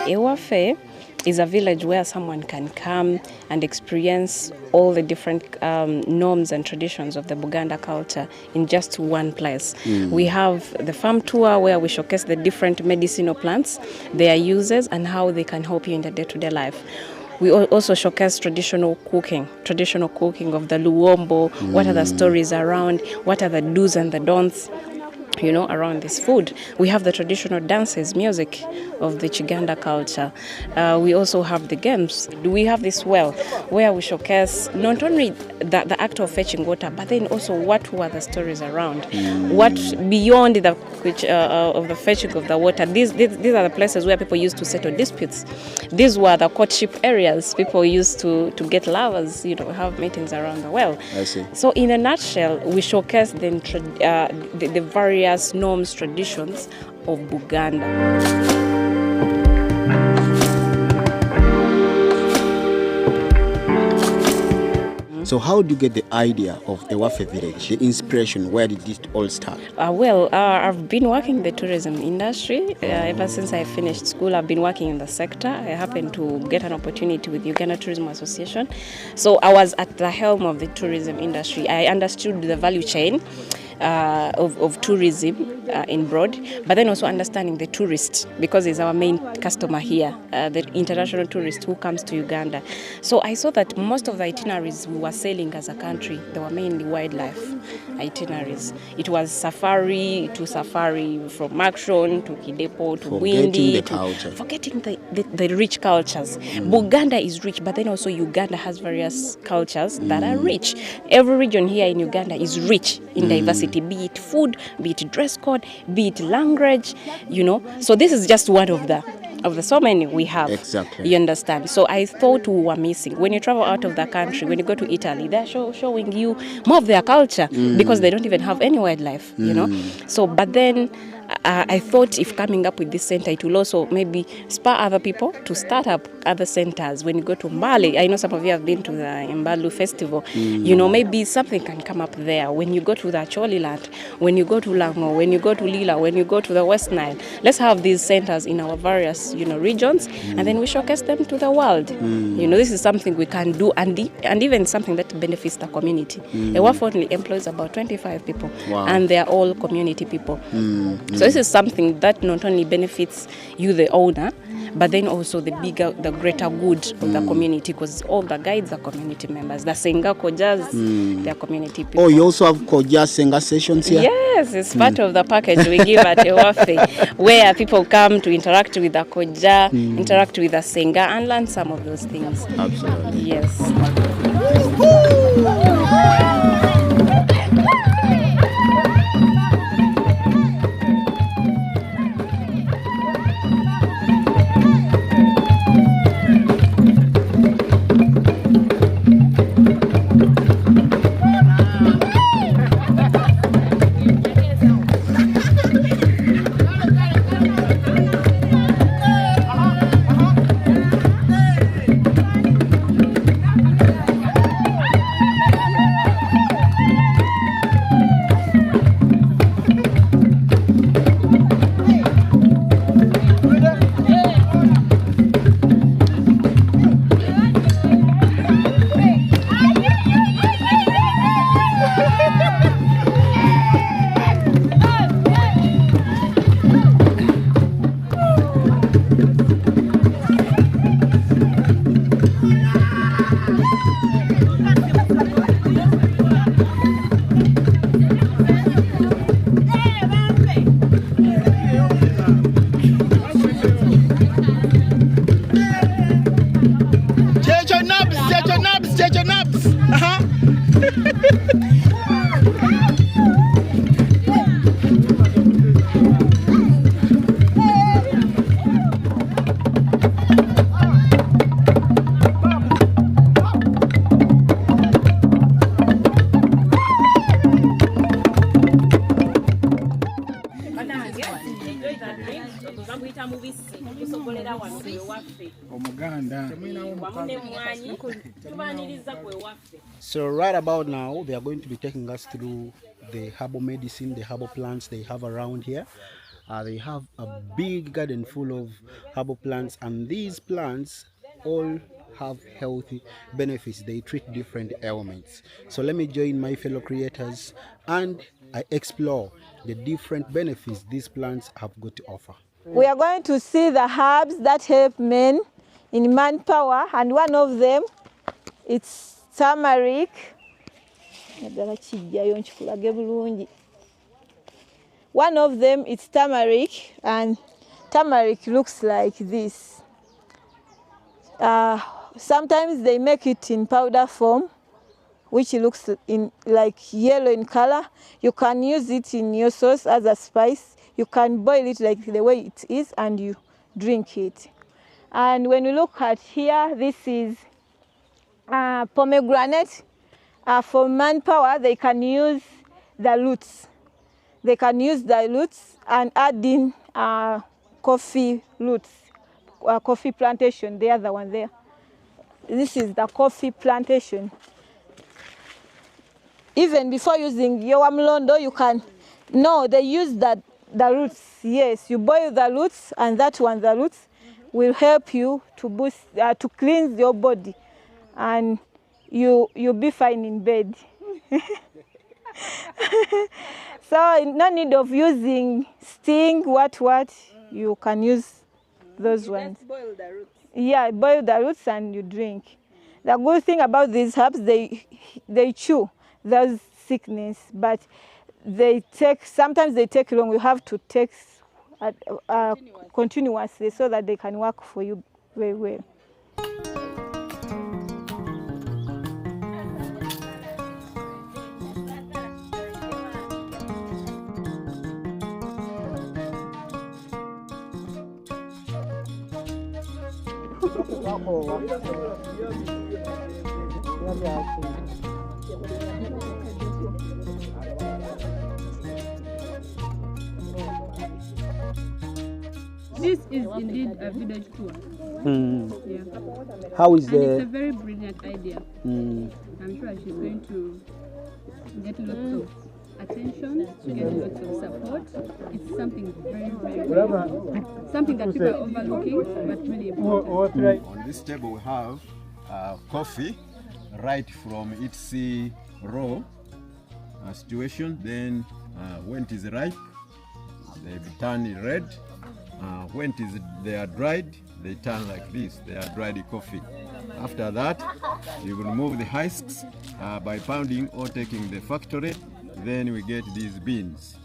Ewaffe is a village where someone can come and experience all the different norms and traditions of the Buganda culture in just one place. We have the farm tour where we showcase the different medicinal plants, their uses, and how they can help you in the day-to-day life. We also showcase traditional cooking of the Luombo, what are the stories around, what are the do's and the don'ts, around this food. We have the traditional dances, music of the Uganda culture. We also have the games. We have this well where we showcase not only the act of fetching water, but then also what were the stories around. What beyond the fetching of the water. These are the places where people used to settle disputes. These were the courtship areas. People used to get lovers, have meetings around the well. I see. So in a nutshell, we showcase the various norms, traditions of Buganda. So how do you get the idea of Ewaffe Village, the inspiration? Where did this all start? I've been working in the tourism industry ever since I finished school. I've been working in the sector. I happened to get an opportunity with Uganda Tourism Association. So I was at the helm of the tourism industry. I understood the value chain of tourism in broad, but then also understanding the tourist, because it's our main customer here, the international tourist who comes to Uganda. So I saw that most of the itineraries we were selling as a country, they were mainly wildlife itineraries. It was safari to safari, from Makshon to Kidepo to Windi, forgetting the rich cultures. Buganda is rich, but then also Uganda has various cultures that are rich. Every region here in Uganda is rich in diversity, be it food, be it dress code, be it language, So this is just one of the so many we have. Exactly. You understand? So I thought we were missing. When you travel out of the country, when you go to Italy, they're showing you more of their culture because they don't even have any wildlife, So, but then I thought if coming up with this center, it will also maybe spur other people to start up other centers. When you go to Mbale, I know some of you have been to the Mbalu festival, maybe something can come up there. When you go to the Acholi land, when you go to Lango, when you go to Lila, when you go to the West Nile, let's have these centers in our various, regions, and then we showcase them to the world. This is something we can do, and even something that benefits the community. Ewaffe only employs about 25 people, and they are all community people. So this is something that not only benefits you, the owner, but then also the greater good of the community, because all the guides are community members. The Senga Kojas, they are community people. Oh, you also have Koja Senga sessions here? Yes, it's part of the package we give at Ewaffe, where people come to interact with the Koja, interact with the Senga, and learn some of those things. Absolutely. Yes. So right about now, they are going to be taking us through the herbal medicine, the herbal plants they have around here. They have a big garden full of herbal plants, and these plants all have healthy benefits. They treat different ailments. So let me join my fellow creators and I explore the different benefits these plants have got to offer. We are going to see the herbs that help men in manpower, and one of them it's turmeric. One of them is turmeric, and turmeric looks like this. Sometimes they make it in powder form, which looks like yellow in color. You can use it in your sauce as a spice. You can boil it like the way it is and you drink it. And when you look at here, this is pomegranate. For manpower, they can use the roots. They can use the roots and add in coffee roots, coffee plantation, the other one there. This is the coffee plantation. Even before using Yowamlondo, you can, no, they use the roots. Yes, you boil the roots, and that one, the roots, will help you to boost, to cleanse your body, and you'll be fine in bed. So no need of using sting, what, you can use those ones. Just boil the roots. Yeah, boil the roots and you drink. The good thing about these herbs, they chew those sickness, but sometimes they take long. You have to take continuously so that they can work for you very well. This is indeed a village tour. Yeah. How is It's a very brilliant idea. I'm sure she's going to get lots of attention, get lots of support. It's something very, very good. Something that people are overlooking, but really important. On this table we have coffee right from its raw situation. Then when it is ripe, they turn red. When they are dried, they turn like this. They are dried coffee. After that, you will remove the husks by pounding or taking the factory. Then we get these beans.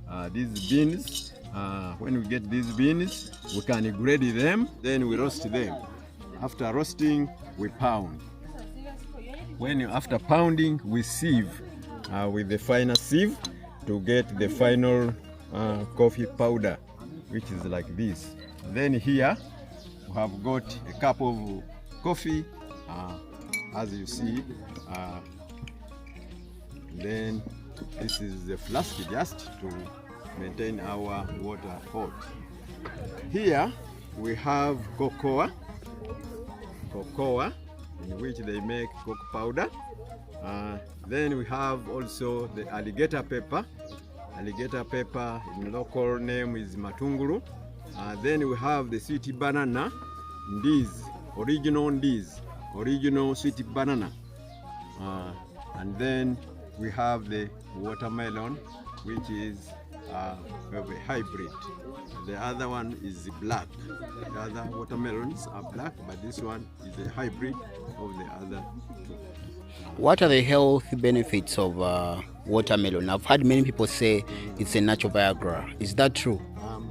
When we get these beans, we can grade them. Then we roast them. After roasting, we pound. After pounding, we sieve with the finer sieve to get the final coffee powder, which is like this. Then here we have got a cup of coffee, as you see. Then this is the flask just to maintain our water hot. Here we have cocoa, in which they make cocoa powder. Then we have also the alligator pepper. Alligator pepper in local name is matunguru. Then we have the sweet banana, original sweet banana. And then we have the watermelon, which is a hybrid. The other one is black. The other watermelons are black, but this one is a hybrid of the other two. What are the health benefits of watermelon? I've heard many people say it's a natural Viagra. Is that true?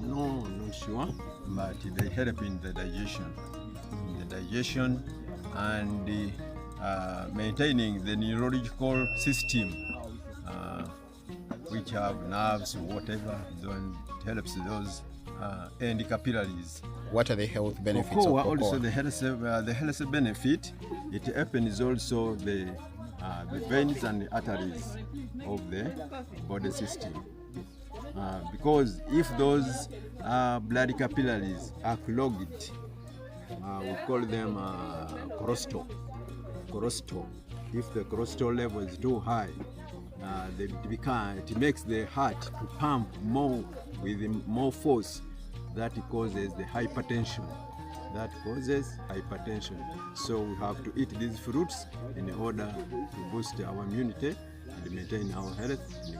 No, not sure, but they help in the digestion, and maintaining the neurological system, which have nerves, whatever. Then it helps those and capillaries. What are the health benefits cocoa, of cocoa? Also the health benefit, it opens also the veins and the arteries of the body system. Because if those blood capillaries are clogged, we call them cholesterol. If the cholesterol level is too high, it makes the heart to pump more with more force, that causes the hypertension. So we have to eat these fruits in order to boost our immunity and maintain our health in a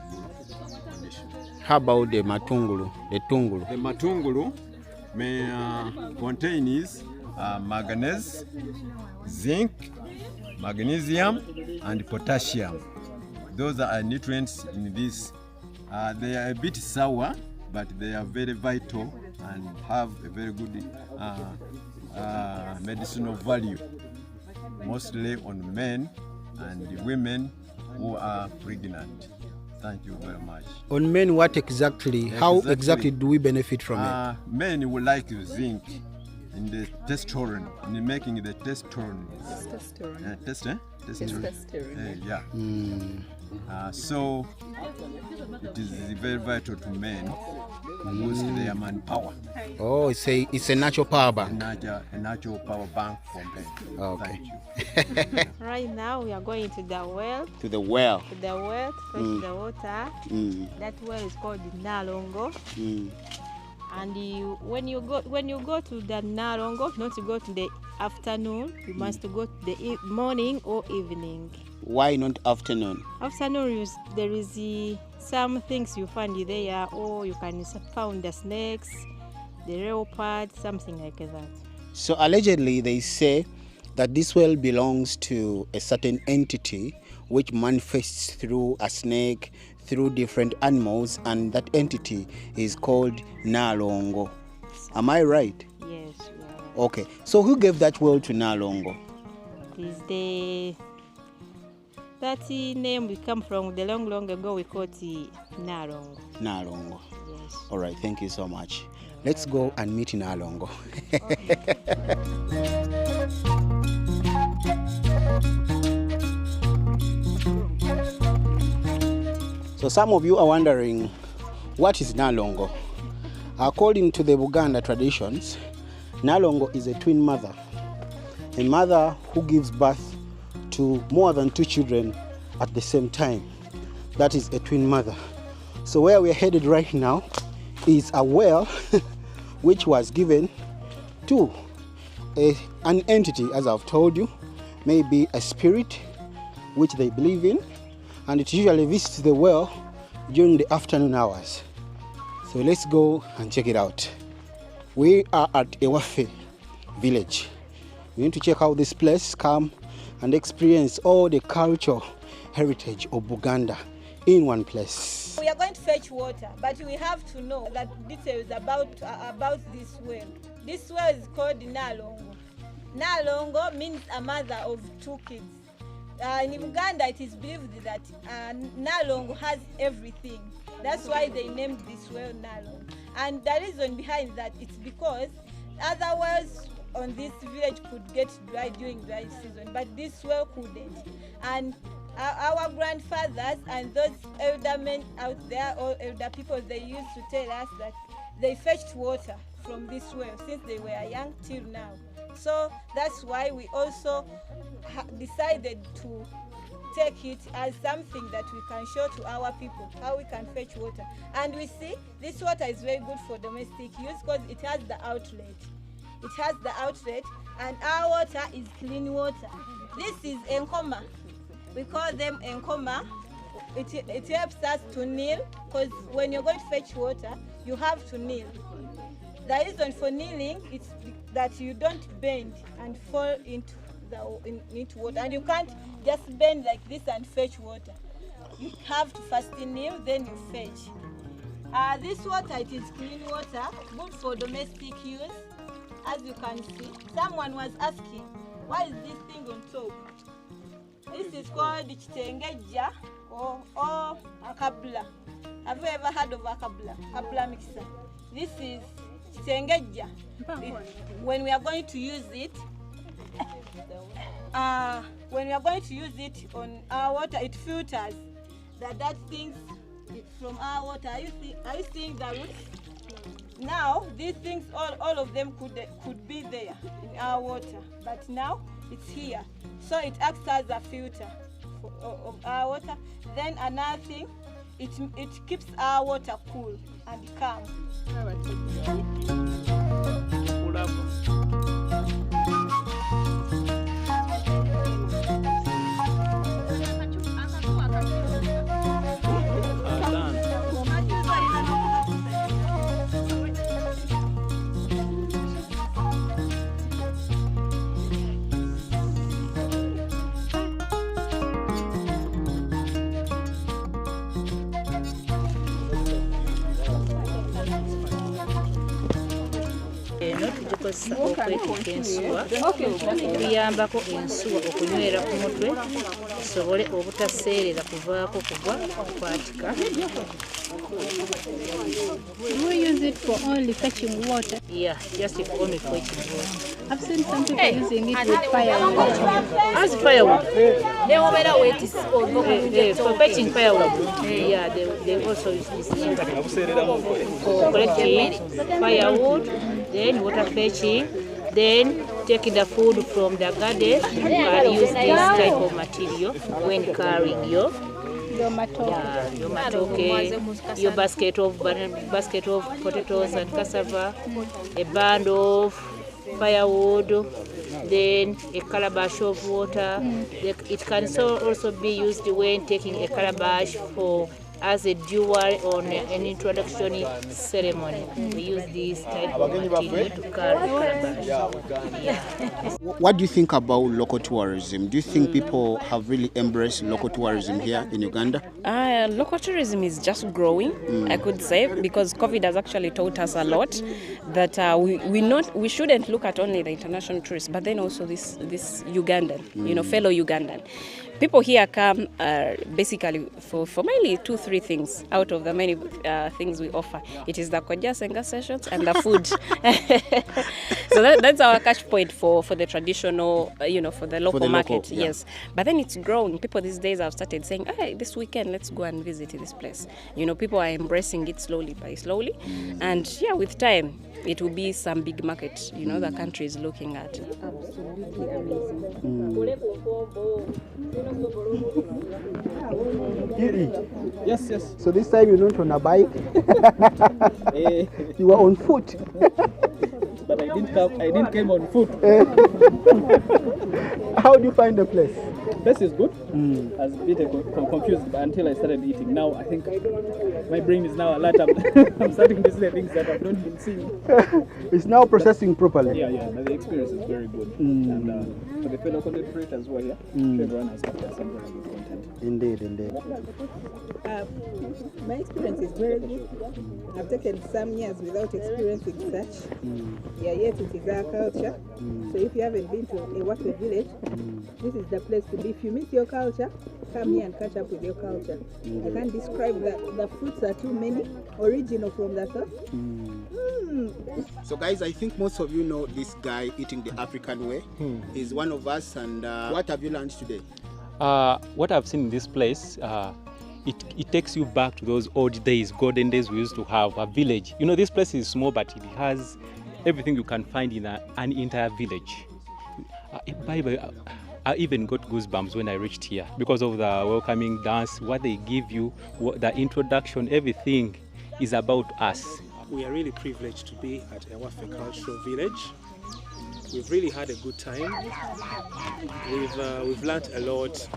good condition. How about the matungulu, the tungulu? The matungulu may contains manganese, zinc, magnesium, and potassium. Those are nutrients in this. They are a bit sour, but they are very vital and have a very good medicinal value, mostly on men and women who are pregnant. Thank you very much. On men, what exactly? How exactly do we benefit from it? Men will like zinc in the testosterone, in making the testosterone. Testosterone. Yeah. So it is very vital to men to boost their manpower. Oh, it's a natural power bank. A natural power bank for men. Okay. Thank you. Right now we are going to the well. To the well. To the well to fetch the water. That well is called the Nalongo. And when you go to the Nalongo, not to go to the afternoon, you must go to the morning or evening. Why not afternoon? Afternoon, there is some things you find there, or you can find the snakes, the leopard, something like that. So allegedly they say that this well belongs to a certain entity which manifests through a snake, through different animals, and that entity is called Nalongo. Am I right? Yes, you are right. Okay. So who gave that well to Nalongo? That name we come from the long ago, we call it Nalongo. Nalongo. Yes. All right, thank you so much. Let's go and meet Nalongo. So some of you are wondering, what is Nalongo? According to the Buganda traditions, Nalongo is a twin mother. A mother who gives birth to more than 2 children at the same time. That is a twin mother. So where we're headed right now is a well which was given to an entity, as I've told you, maybe a spirit which they believe in, and it usually visits the well during the afternoon hours. So let's go and check it out. We are at Ewaffe Village. We need to check out this place, come and experience all the cultural heritage of Buganda in one place. We are going to fetch water, but we have to know that details about this well. This well is called Nalongo. Nalongo means a mother of 2 kids. In Uganda, it is believed that Nalongo has everything. That's why they named this well Nalongo. And the reason behind that, it's because other wells on this village could get dry during dry season, but this well couldn't. And our grandfathers and those elder men out there, or elder people, they used to tell us that they fetched water from this well since they were young till now. So that's why we also decided to take it as something that we can show to our people how we can fetch water. And we see this water is very good for domestic use because it has the outlet. It has the outlet, and our water is clean water. This is enkoma. We call them enkoma. It helps us to kneel, because when you're going to fetch water, you have to kneel. The reason for kneeling is that you don't bend and fall into water, and you can't just bend like this and fetch water. You have to first kneel, then you fetch. This water, it is clean water, good for domestic use. As you can see, someone was asking, what is this thing on top? This is called chitengeja or akabla. Have you ever heard of akabla? Akabla mixer. This is chitengeja. When we are going to use it, on our water, it filters that things from our water. Are you seeing the roots? Now these things, all of them could be there in our water, but now it's here, so it acts as a filter of our water. Then another thing, it keeps our water cool and calm. Tukozesa okwetika ensuwa kuyambako ensuwa okunywera ku mutwe tusobole obutaseerera kuvaako kugwa okwatika. Do we use it for only fetching water? Yeah, just only fetching water. I've seen some people using it with firewood. As firewood? For fetching firewood. Yeah, they also use this for collecting firewood, then water fetching, then taking the food from the garden. You can use this type of material when carrying your matoke, your basket of potatoes and cassava, a band of firewood, then a calabash of water. It can also be used when taking a calabash as a jewel on an introduction ceremony. We use this type of material to carry calabash. Yeah. What do you think about local tourism? Do you think people have really embraced local tourism here in Uganda? Local tourism is just growing, I could say, because COVID has actually taught us a lot that we shouldn't look at only the international tourists, but then also this Ugandan, fellow Ugandan. People here come basically for mainly 2-3 things out of the many things we offer. It is the Koja Senga sessions and the food. So that's our catch point for the traditional, for the local market. Yeah. Yes. But then it's growing. People these days have started saying, hey, this weekend, let's go and visit this place. People are embracing it slowly by slowly. And yeah, with time, it will be some big market, the country is looking at. Absolutely amazing. Yes. So this time you're not on a bike. You were on foot. But I didn't come on foot. How do you find the place? This is good. I was a bit confused until I started eating. Now I think my brain is now alert. I'm starting to see things that I've not been seeing. It's now processing properly. Yeah. But the experience is very good. And for the fellow content creators who are here, everyone has got some very good content. Indeed. My experience is very good. I've taken some years without experiencing such. Yeah, yet it is our culture. So if you haven't been to Ewaffe Village, this is the place to be. If you miss your culture, come here and catch up with your culture. I can't describe that. The fruits are too many, original from the south. So guys, I think most of you know this guy eating the African way. He's one of us, and what have you learned today? What I've seen in this place, it takes you back to those old days, golden days we used to have a village. This place is small, but it has everything you can find in an entire village. I even got goosebumps when I reached here because of the welcoming dance, what they give you, the introduction, everything is about us. We are really privileged to be at Ewaffe Cultural Village. We've really had a good time. We've learned a lot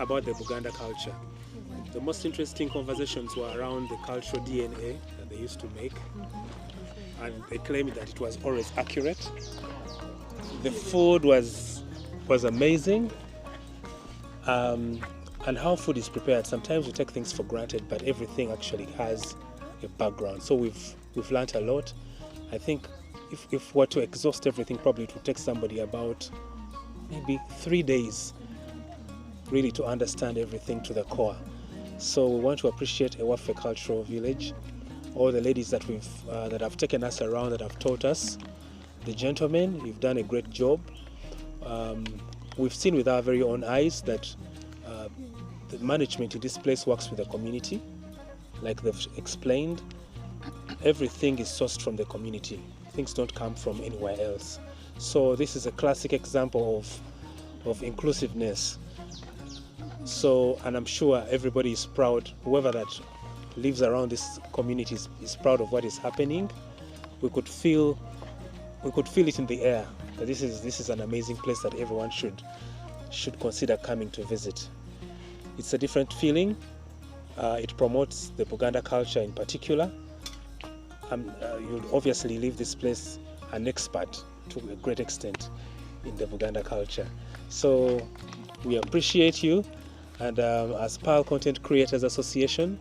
about the Buganda culture. The most interesting conversations were around the cultural DNA that they used to make, and they claimed that it was always accurate. The food was amazing, and how food is prepared. Sometimes we take things for granted, but everything actually has a background. So we've learned a lot. I think if we were to exhaust everything, probably it would take somebody about maybe 3 days really to understand everything to the core. So we want to appreciate Ewaffe Cultural Village, all the ladies that that have taken us around, that have taught us, the gentlemen, you've done a great job. We've seen with our very own eyes that the management in this place works with the community. Like they've explained, everything is sourced from the community. Things don't come from anywhere else. So this is a classic example of inclusiveness. So, and I'm sure everybody is proud, whoever that lives around this community is proud of what is happening. We could feel it in the air that this is an amazing place that everyone should consider coming to visit. It's a different feeling. It promotes the Buganda culture in particular. You'll obviously leave this place an expert to a great extent in the Buganda culture. So we appreciate you, and as PAL Content Creators Association,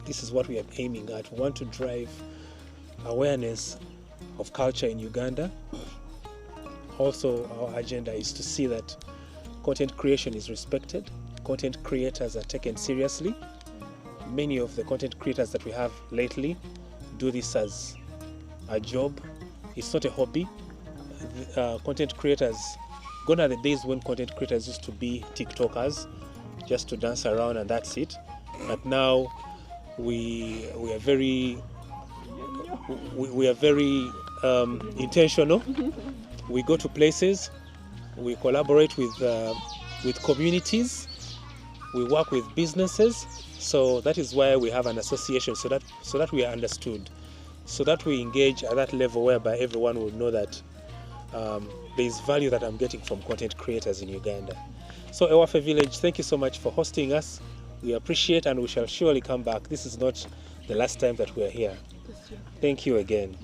this is what we are aiming at. We want to drive awareness of culture in Uganda. Also, our agenda is to see that content creation is respected, content creators are taken seriously. Many of the content creators that we have lately do this as a job. It's not a hobby. Content creators, gone are the days when content creators used to be TikTokers, just to dance around and that's it. But now we are very intentional. We go to places, we collaborate with communities, we work with businesses. So that is why we have an association, so that we are understood, so that we engage at that level whereby everyone will know that there is value that I'm getting from content creators in Uganda. So Ewaffe Village, thank you so much for hosting us. We appreciate, and we shall surely come back. This is not the last time that we are here. Thank you again.